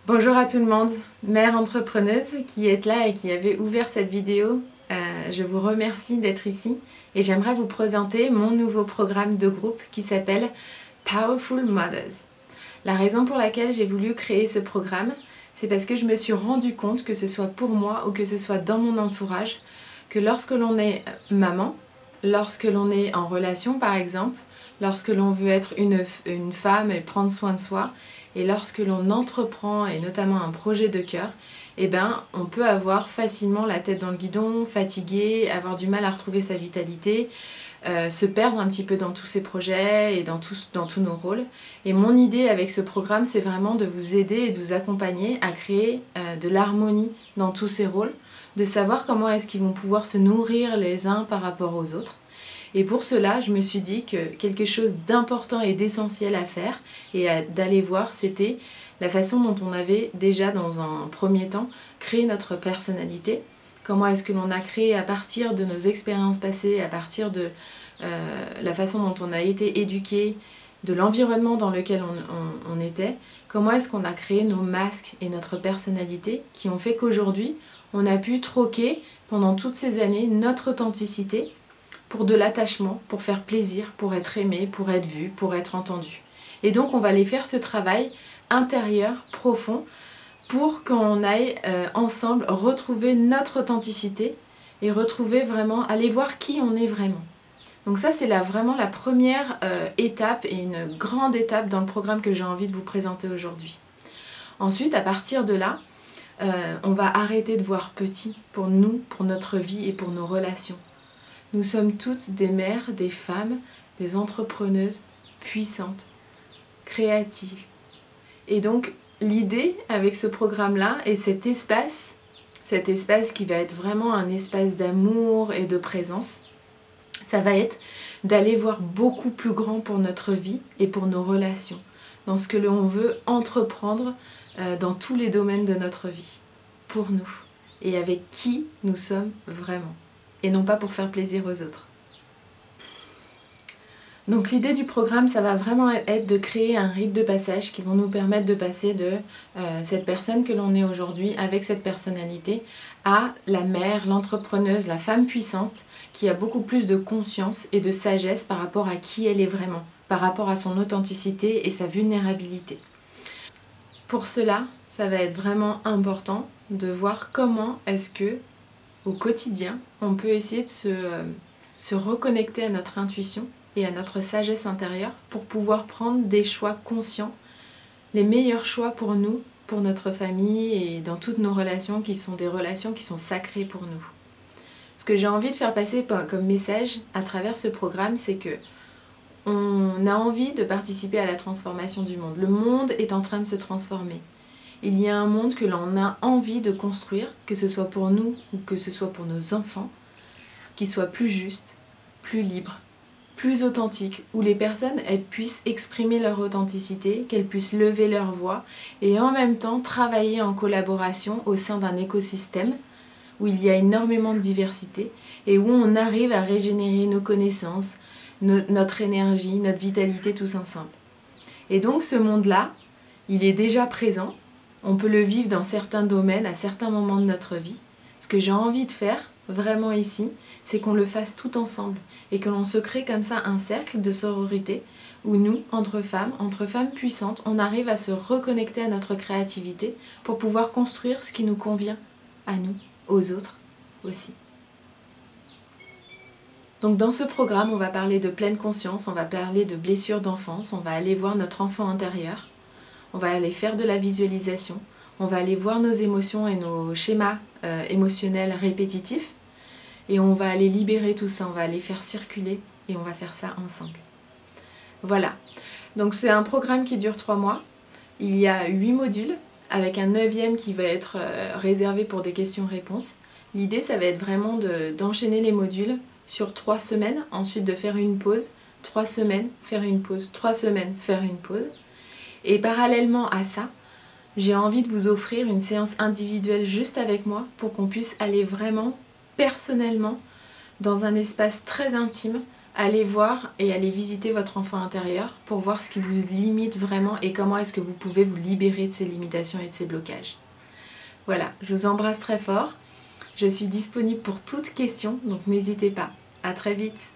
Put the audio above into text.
Bonjour à tout le monde, mère entrepreneuse qui est là et qui avait ouvert cette vidéo, je vous remercie d'être ici et j'aimerais vous présenter mon nouveau programme de groupe qui s'appelle Powerful Mothers. La raison pour laquelle j'ai voulu créer ce programme, c'est parce que je me suis rendu compte, que ce soit pour moi ou que ce soit dans mon entourage, que lorsque l'on est maman, lorsque l'on est en relation par exemple, lorsque l'on veut être une femme et prendre soin de soi, et lorsque l'on entreprend, et notamment un projet de cœur, eh ben, on peut avoir facilement la tête dans le guidon, fatigué, avoir du mal à retrouver sa vitalité, se perdre un petit peu dans tous ces projets et dans tous nos rôles. Et mon idée avec ce programme, c'est vraiment de vous aider et de vous accompagner à créer de l'harmonie dans tous ces rôles, de savoir comment est-ce qu'ils vont pouvoir se nourrir les uns par rapport aux autres. Et pour cela, je me suis dit que quelque chose d'important et d'essentiel à faire et d'aller voir, c'était la façon dont on avait déjà dans un premier temps créé notre personnalité. Comment est-ce que l'on a créé à partir de nos expériences passées, à partir de la façon dont on a été éduqué, de l'environnement dans lequel on était, comment est-ce qu'on a créé nos masques et notre personnalité qui ont fait qu'aujourd'hui, on a pu troquer pendant toutes ces années notre authenticité pour de l'attachement, pour faire plaisir, pour être aimé, pour être vu, pour être entendu. Et donc on va aller faire ce travail intérieur, profond, pour qu'on aille ensemble retrouver notre authenticité et retrouver vraiment, aller voir qui on est vraiment. Donc ça c'est vraiment la première étape et une grande étape dans le programme que j'ai envie de vous présenter aujourd'hui. Ensuite, à partir de là, on va arrêter de voir petit pour nous, pour notre vie et pour nos relations. Nous sommes toutes des mères, des femmes, des entrepreneuses puissantes, créatives. Et donc l'idée avec ce programme-là et cet espace qui va être vraiment un espace d'amour et de présence, ça va être d'aller voir beaucoup plus grand pour notre vie et pour nos relations, dans ce que l'on veut entreprendre dans tous les domaines de notre vie, pour nous, et avec qui nous sommes vraiment. Et non pas pour faire plaisir aux autres. Donc l'idée du programme, ça va vraiment être de créer un rite de passage qui vont nous permettre de passer de cette personne que l'on est aujourd'hui avec cette personnalité à la mère, l'entrepreneuse, la femme puissante qui a beaucoup plus de conscience et de sagesse par rapport à qui elle est vraiment, par rapport à son authenticité et sa vulnérabilité. Pour cela, ça va être vraiment important de voir comment est-ce que au quotidien, on peut essayer de se reconnecter à notre intuition et à notre sagesse intérieure pour pouvoir prendre des choix conscients, les meilleurs choix pour nous, pour notre famille et dans toutes nos relations qui sont des relations qui sont sacrées pour nous. Ce que j'ai envie de faire passer comme message à travers ce programme, c'est que on a envie de participer à la transformation du monde. Le monde est en train de se transformer. Il y a un monde que l'on a envie de construire, que ce soit pour nous ou que ce soit pour nos enfants, qui soit plus juste, plus libre, plus authentique, où les personnes puissent exprimer leur authenticité, qu'elles puissent lever leur voix et en même temps travailler en collaboration au sein d'un écosystème où il y a énormément de diversité et où on arrive à régénérer nos connaissances, notre énergie, notre vitalité tous ensemble. Et donc ce monde-là, il est déjà présent. On peut le vivre dans certains domaines, à certains moments de notre vie. Ce que j'ai envie de faire, vraiment ici, c'est qu'on le fasse tout ensemble et que l'on se crée comme ça un cercle de sororité où nous, entre femmes puissantes, on arrive à se reconnecter à notre créativité pour pouvoir construire ce qui nous convient à nous, aux autres aussi. Donc dans ce programme, on va parler de pleine conscience, on va parler de blessures d'enfance, on va aller voir notre enfant intérieur. On va aller faire de la visualisation, on va aller voir nos émotions et nos schémas émotionnels répétitifs et on va aller libérer tout ça, on va aller faire circuler et on va faire ça ensemble. Voilà, donc c'est un programme qui dure 3 mois, il y a 8 modules avec un 9e qui va être réservé pour des questions-réponses. L'idée ça va être vraiment d'enchaîner les modules sur 3 semaines, ensuite de faire une pause, 3 semaines, faire une pause, 3 semaines, faire une pause. Et parallèlement à ça, j'ai envie de vous offrir une séance individuelle juste avec moi pour qu'on puisse aller vraiment personnellement dans un espace très intime allez voir et allez visiter votre enfant intérieur pour voir ce qui vous limite vraiment et comment est-ce que vous pouvez vous libérer de ces limitations et de ces blocages. Voilà, je vous embrasse très fort. Je suis disponible pour toute question, donc n'hésitez pas. À très vite.